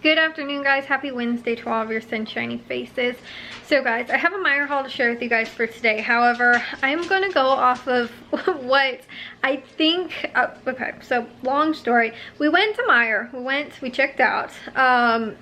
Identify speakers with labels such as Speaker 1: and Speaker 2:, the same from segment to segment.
Speaker 1: Good afternoon, guys. Happy Wednesday to all of your sunshiny faces. So guys, I have a Meijer haul to share with you guys for today. However, I'm gonna go off of what I think, okay, so long story. We went to Meijer, we checked out.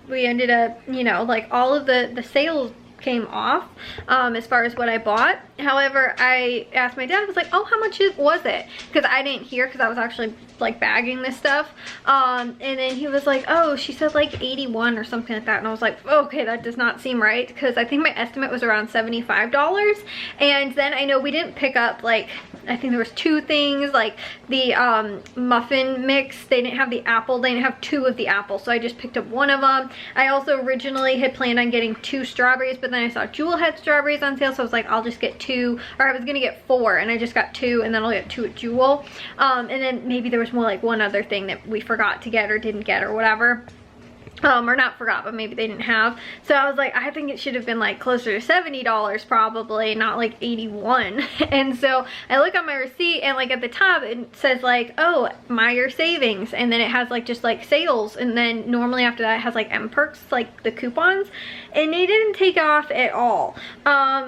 Speaker 1: We ended up, you know, like all of the sales came off as far as what I bought. However, I asked my dad, I was like, oh, how much was it? Because I didn't hear, because I was actually like bagging this stuff. And then he was like, oh, she said like 81 or something like that. And I was like, okay, that does not seem right, because I think my estimate was around $75. And then I know we didn't pick up, like, I think there was two things, like the muffin mix. They didn't have the apple. They didn't have two of the apple, so I just picked up one of them. I also originally had planned on getting 2 strawberries, but then I saw Jewel had strawberries on sale, so I was like, I'll just get 2, or I was gonna get 4, and I just got 2, and then I'll get 2 at Jewel. And then maybe there was more like one other thing that we forgot to get or didn't get or whatever. Or not forgot, but maybe they didn't have. So I was like, I think it should have been like closer to $70 probably, not like 81. And so I look on my receipt, and like at the top it says like, oh, Meijer savings, and then it has like just like sales, and then normally after that it has like M perks, like the coupons, and they didn't take off at all.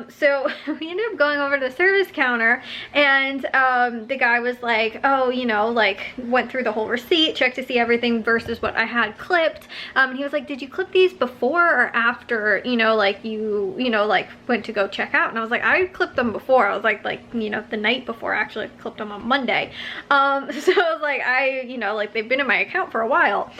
Speaker 1: So we ended up going over to the service counter, and the guy was like, oh, you know, like went through the whole receipt, checked to see everything versus what I had clipped. And he was like, did you clip these before or after, you know, like you know, like went to go check out? And I was like, I clipped them before. I was like, you know, the night before. Actually, I clipped them on Monday. So I was like, you know, like they've been in my account for a while.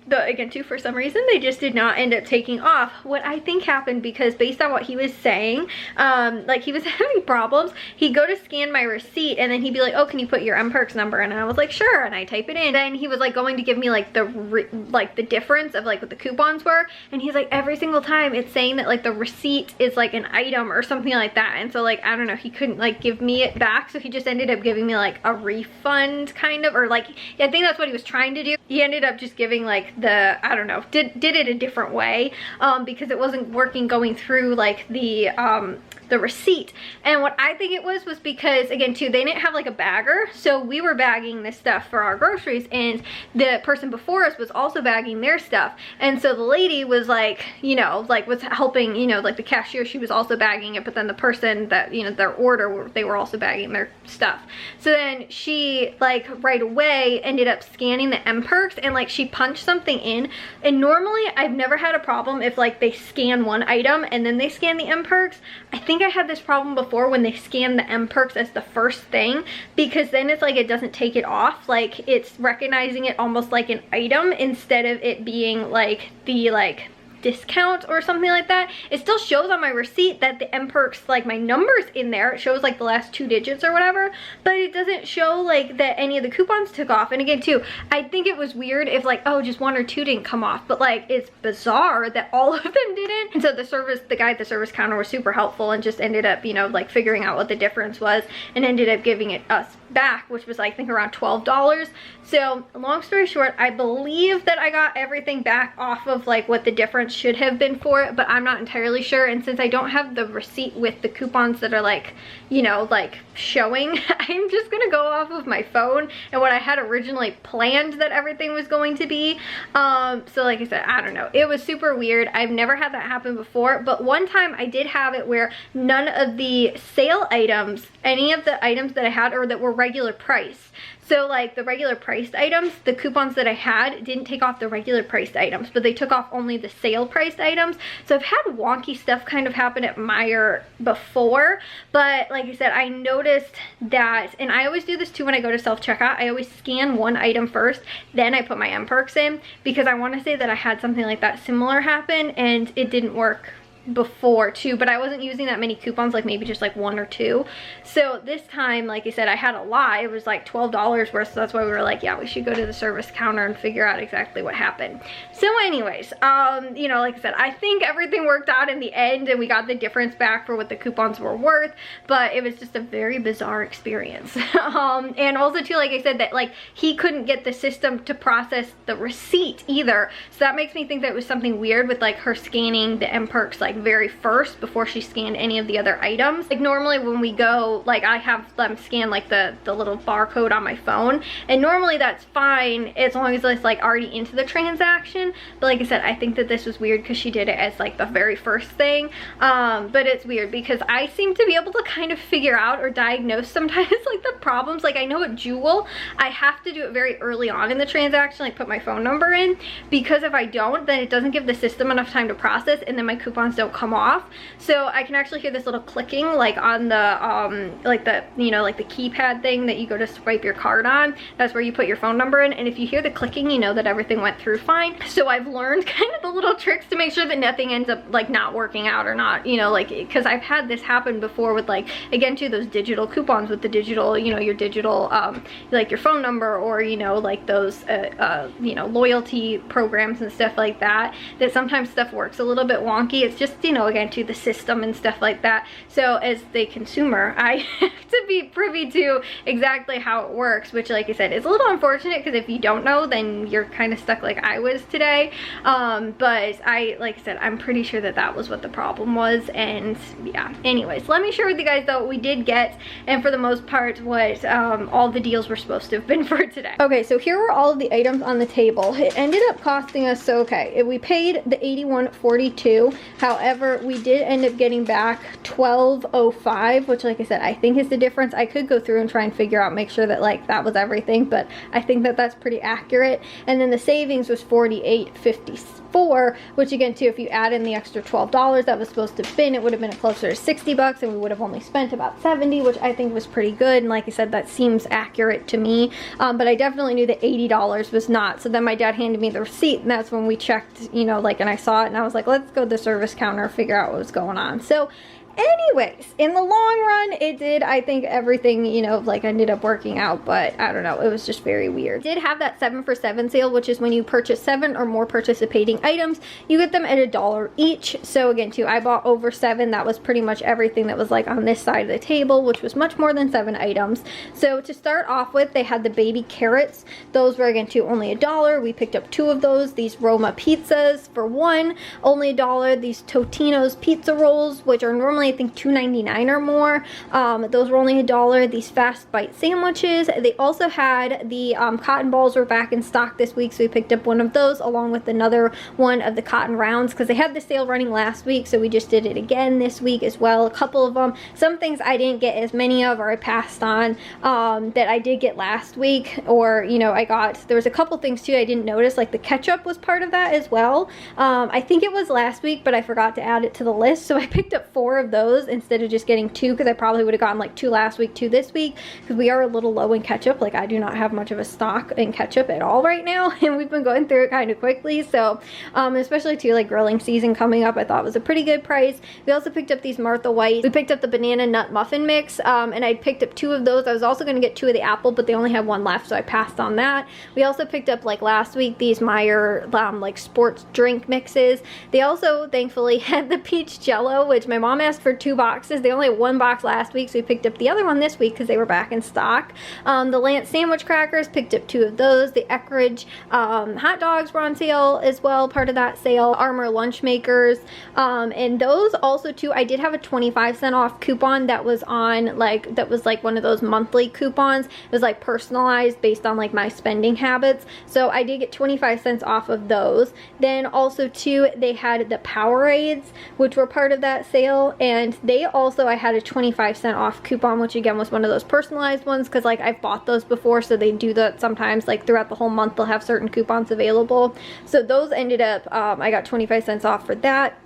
Speaker 1: Again, too, for some reason, they just did not end up taking off. What I think happened, because based on what he was saying, like he was having problems. He'd go to scan my receipt, and then he'd be like, oh, can you put your M-Perks number? And I was like, sure. And I type it in. Then he was like going to give me like the difference of like what the coupons were. And he's like, every single time it's saying that like the receipt is like an item or something like that. And so like, I don't know, he couldn't like give me it back. So he just ended up giving me like a refund kind of, or like, yeah, I think that's what he was trying to do. He ended up just giving like I don't know, did it a different way, because it wasn't working going through like the receipt. And what I think it was because, again, too, they didn't have like a bagger, so we were bagging this stuff for our groceries, and the person before us was also bagging their stuff. And so the lady was like, you know, like was helping, you know, like the cashier, she was also bagging it, but then the person that, you know, their order, they were also bagging their stuff. So then she like right away ended up scanning the M-Perks, and like she punched something in. And normally I've never had a problem if like they scan one item and then they scan the M-Perks. I think I had this problem before when they scan the M-Perks as the first thing, because then it's like it doesn't take it off, like it's recognizing it almost like an item instead of it being like the like discount or something like that. It still shows on my receipt that the M-Perks, like my number's in there. It shows like the last 2 digits or whatever, but it doesn't show like that any of the coupons took off. And again, too, I think it was weird if like, oh, just 1 or 2 didn't come off, but like it's bizarre that all of them didn't. And so the guy at the service counter was super helpful and just ended up, you know, like figuring out what the difference was, and ended up giving it us back, which was I think around $12. So long story short, I believe that I got everything back off of like what the difference should have been for it, but I'm not entirely sure. And since I don't have the receipt with the coupons that are like, you know, like showing, I'm just gonna go off of my phone and what I had originally planned that everything was going to be. So like I said, I don't know, it was super weird. I've never had that happen before, but one time I did have it where none of the sale items, any of the items that I had, or that were regular price. So like the regular priced items, the coupons that I had didn't take off the regular priced items, but they took off only the sale priced items. So I've had wonky stuff kind of happen at Meijer before, but like I said, I noticed that, and I always do this too when I go to self-checkout, I always scan one item first, then I put my M-Perks in, because I want to say that I had something like that similar happen and it didn't work before too, but I wasn't using that many coupons, like maybe just like 1 or 2. So this time, like I said, I had a lot. It was like $12 worth, so that's why we were like, yeah, we should go to the service counter and figure out exactly what happened. So anyways, you know, like I said, I think everything worked out in the end, and we got the difference back for what the coupons were worth, but it was just a very bizarre experience. And also too, like I said, that like he couldn't get the system to process the receipt either, so that makes me think that it was something weird with like her scanning the M-Perks like very first before she scanned any of the other items. Like normally when we go, like I have them scan like the little barcode on my phone, and normally that's fine as long as it's like already into the transaction. But like I said, I think that this was weird because she did it as like the very first thing. But it's weird because I seem to be able to kind of figure out or diagnose sometimes like the problems. Like I know at Jewel, I have to do it very early on in the transaction, like put my phone number in, because if I don't, then it doesn't give the system enough time to process, and then my coupons don't come off. So I can actually hear this little clicking like on the like the, you know, like the keypad thing that you go to swipe your card on. That's where you put your phone number in, and if you hear the clicking, you know that everything went through fine. So I've learned kind of the little tricks to make sure that nothing ends up like not working out or not, you know, like because I've had this happen before with like, again too, those digital coupons with the digital, you know, your digital like your phone number, or you know, like those you know, loyalty programs and stuff like that, that sometimes stuff works a little bit wonky. It's just, you know, again to the system and stuff like that. So as the consumer, I have to be privy to exactly how it works, which like I said is a little unfortunate, because if you don't know, then you're kind of stuck like I was today. But like I said, I'm pretty sure that that was what the problem was. And yeah, anyways, let me share with you guys though what we did get, and for the most part what all the deals were supposed to have been for today. Okay, so here were all of the items on the table. It ended up costing us, so okay, we paid the $81.42. However, we did end up getting back $12.05, which like I said, I think is the difference. I could go through and try and figure out, make sure that like that was everything, but I think that that's pretty accurate. And then the savings was $48.54, which again too, if you add in the extra $12 that was supposed to have been, it would have been closer to 60 bucks, and we would have only spent about 70, which I think was pretty good. And like I said, that seems accurate to me. But I definitely knew that $80 was not. So then my dad handed me the receipt, and that's when we checked, you know, like, and I saw it and I was like, let's go to the service counter, figure out what was going on. So anyways, in the long run, it did, I think, everything, you know, like ended up working out, but I don't know, it was just very weird. Did have that 7 for 7 sale, which is when you purchase 7 or more participating items, you get them at $1 each. So again too, I bought over 7. That was pretty much everything that was like on this side of the table, which was much more than 7 items. So to start off with, they had the baby carrots. Those were again too only $1. We picked up 2 of those. These Roma pizzas for 1, only $1. These Totino's pizza rolls, which are normally I think $2.99 or more. Those were only $1. These fast bite sandwiches. They also had the cotton balls were back in stock this week, so we picked up one of those along with another one of the cotton rounds, because they had the sale running last week, so we just did it again this week as well. A couple of them. Some things I didn't get as many of, or I passed on, that I did get last week, or you know, I got, there was a couple things too I didn't notice, like the ketchup was part of that as well. I think it was last week, but I forgot to add it to the list, so I picked up 4 of those instead of just getting 2, because I probably would have gotten like 2 last week, 2 this week, because we are a little low in ketchup. Like I do not have much of a stock in ketchup at all right now, and we've been going through it kind of quickly. So especially too, like grilling season coming up, I thought was a pretty good price. We also picked up these Martha White. We picked up the banana nut muffin mix, and I picked up 2 of those. I was also going to get 2 of the apple, but they only had 1 left, so I passed on that. We also picked up, like last week, these Meyer like sports drink mixes. They also thankfully had the peach jello, which my mom asked for 2 boxes. They only had 1 box last week, so we picked up the other one this week because they were back in stock. The Lance sandwich crackers, picked up 2 of those. The Eckridge hot dogs were on sale as well, part of that sale. Armor lunch makers, and those also too, I did have a 25-cent off coupon that was on, like, that was like one of those monthly coupons. It was like personalized based on like my spending habits, so I did get 25 cents off of those. Then also too, they had the Powerades, which were part of that sale, and they also, I had a 25-cent off coupon, which again was one of those personalized ones, because like I've bought those before, so they do that sometimes, like throughout the whole month they'll have certain coupons available. So those ended up, I got 25 cents off for that.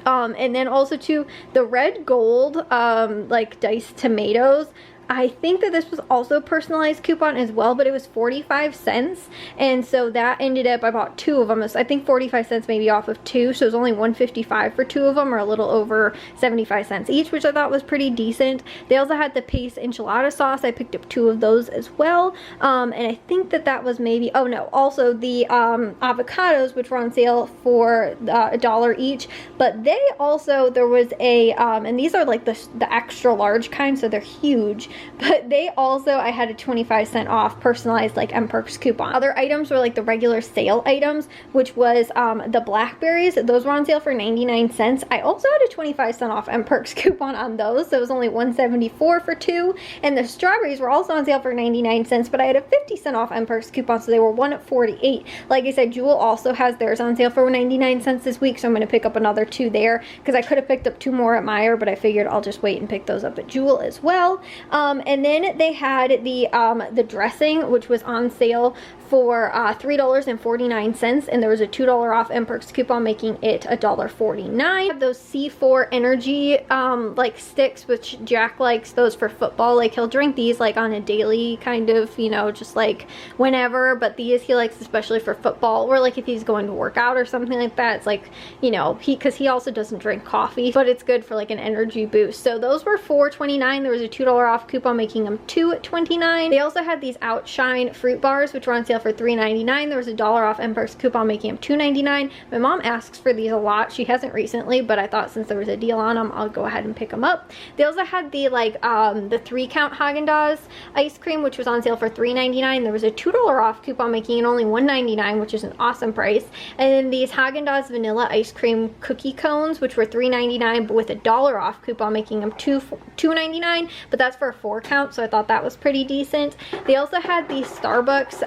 Speaker 1: And then also too, the red gold like diced tomatoes, I think that this was also a personalized coupon as well, but it was 45 cents. And so that ended up, I bought 2 of them. I think 45 cents maybe off of 2. So it was only $1.55 for 2 of them, or a little over 75 cents each, which I thought was pretty decent. They also had the paste enchilada sauce. I picked up 2 of those as well. And I think that that was maybe, oh no, also the avocados, which were on sale for $1 each. But they also, there was a, and these are like the extra large kind, so they're huge. But they also, I had a 25-cent off personalized like M-Perks coupon. Other items were like the regular sale items, which was the blackberries. Those were on sale for 99 cents. I also had a 25-cent off M-Perks coupon on those, so it was only $1.74 for 2. And the strawberries were also on sale for 99 cents, but I had a 50-cent off M-Perks coupon, so they were $1.48. Like I said, Jewel also has theirs on sale for 99 cents this week, so I'm going to pick up another 2 there, because I could have picked up 2 more at Meijer, but I figured I'll just wait and pick those up at Jewel as well. And then they had the dressing, which was on sale for $3.49, and there was a $2 off M-Perks coupon, making it $1.49. Those C4 energy like sticks, which Jack likes those for football. Like, he'll drink these like on a daily kind of, you know, just like whenever, but these he likes especially for football, or like if he's going to work out or something like that. It's like, you know, because he also doesn't drink coffee, but it's good for like an energy boost. So those were $4.29. There was a $2 off coupon, making them $2.29. They also had these Outshine fruit bars, which were on sale for $3.99. There was a $1 off M-Perks coupon, making them $2.99. My mom asks for these a lot. She hasn't recently, but I thought since there was a deal on them, I'll go ahead and pick them up. They also had the like the 3-count Haagen-Dazs ice cream, which was on sale for $3.99. There was a $2 off coupon, making it only $1.99, which is an awesome price. And then these Haagen-Dazs vanilla ice cream cookie cones, which were $3.99, but with a $1 off coupon, making them $2.99. But that's for a 4-count, so I thought that was pretty decent. They also had these Starbucks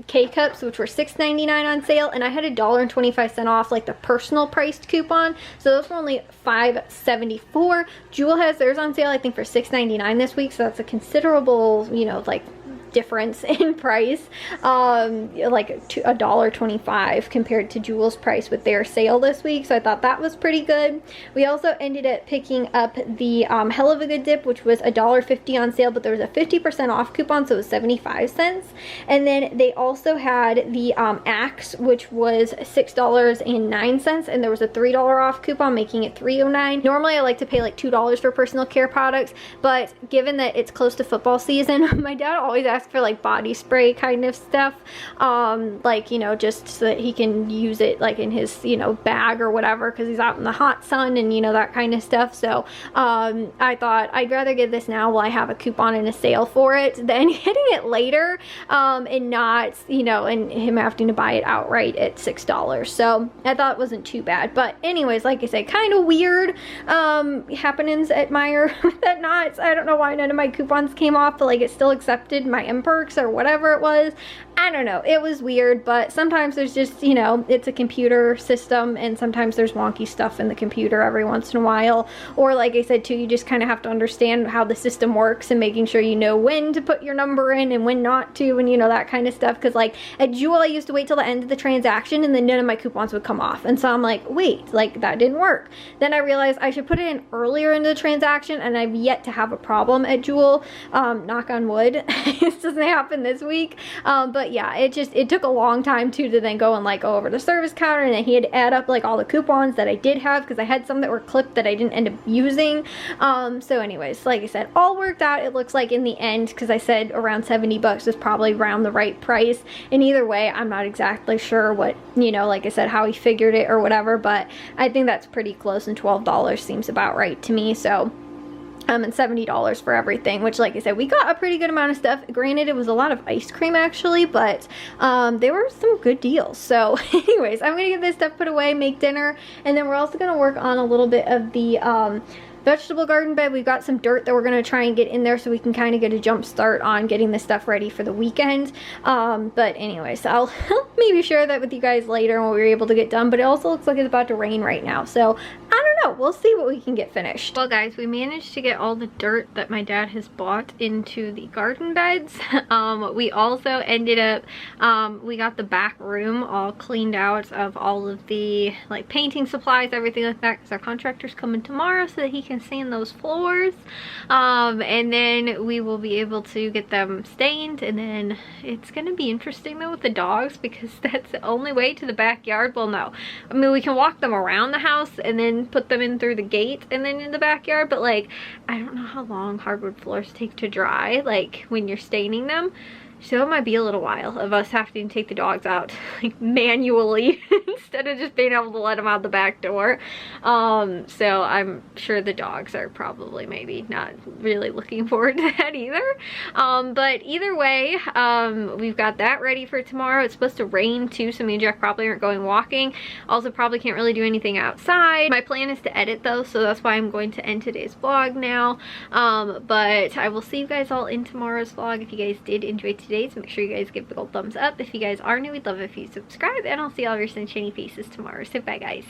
Speaker 1: K-Cups, which were $6.99 on sale, and I had $1.25 off like the personal priced coupon, so those were only $5.74. Jewel has theirs on sale, I think, for $6.99 this week, so that's a considerable, you know, like difference in price, like $1.25 compared to Jewel's price with their sale this week, so I thought that was pretty good. We also ended up picking up the Hell of a Good dip, which was $1.50 on sale, but there was a 50% off coupon, so it was 75 cents. And then they also had the Axe, which was $6.09, and there was a $3 off coupon, making it $3.09. Normally I like to pay like $2 for personal care products, but given that it's close to football season, my dad always asks for like body spray kind of stuff, like, you know, just so that he can use it like in his, you know, bag or whatever, because he's out in the hot sun and, you know, that kind of stuff. So I thought I'd rather get this now while I have a coupon and a sale for it than getting it later and not, you know, and him having to buy it outright at $6. So I thought it wasn't too bad. But anyways, like I said, kind of weird happenings at Meijer with that knots. I don't know why none of my coupons came off, but like it still accepted my M-Perks or whatever it was. I don't know, it was weird, but sometimes there's just, you know, it's a computer system, and sometimes there's wonky stuff in the computer every once in a while. Or like I said too, you just kind of have to understand how the system works and making sure you know when to put your number in and when not to, and you know, that kind of stuff. Because like at Jewel, I used to wait till the end of the transaction and then none of my coupons would come off, and so I'm like, wait, like that didn't work. Then I realized I should put it in earlier into the transaction, and I've yet to have a problem at Jewel, knock on wood. This doesn't happen this week, but yeah, it took a long time too to then go and like go over the service counter, and then he had to add up like all the coupons that I did have, because I had some that were clipped that I didn't end up using. So anyways, like I said, all worked out, it looks like, in the end, because I said around 70 bucks is probably around the right price. And either way, I'm not exactly sure what, you know, like I said, how he figured it or whatever, but I think that's pretty close, and $12 seems about right to me. So and $70 for everything, which, like I said, we got a pretty good amount of stuff. Granted, it was a lot of ice cream actually, but there were some good deals. So anyways, I'm gonna get this stuff put away, make dinner, and then we're also gonna work on a little bit of the vegetable garden bed. We've got some dirt that we're going to try and get in there so we can kind of get a jump start on getting this stuff ready for the weekend. But anyways, I'll maybe share that with you guys later and what we were able to get done. But it also looks like it's about to rain right now, so I don't know, we'll see what we can get finished. Well guys, we managed to get all the dirt that my dad has bought into the garden beds. We also ended up, we got the back room all cleaned out of all of the like painting supplies, everything like that, because our contractor's coming tomorrow so that he can sand those floors. And then we will be able to get them stained, and then it's gonna be interesting though with the dogs, because that's the only way to the backyard. Well, no, I mean, we can walk them around the house and then put them in through the gate and then in the backyard, but like I don't know how long hardwood floors take to dry, like when you're staining them. So it might be a little while of us having to take the dogs out like manually instead of just being able to let them out the back door. So I'm sure the dogs are probably maybe not really looking forward to that either. But either way, we've got that ready for tomorrow. It's supposed to rain too, so me and Jack probably aren't going walking. Also probably can't really do anything outside. My plan is to edit though, so that's why I'm going to end today's vlog now. But I will see you guys all in tomorrow's vlog. If you guys did enjoy today's, make sure you guys give the old thumbs up. If you guys are new, we'd love if you subscribe, and I'll see all of your sunshiny faces tomorrow. So bye guys.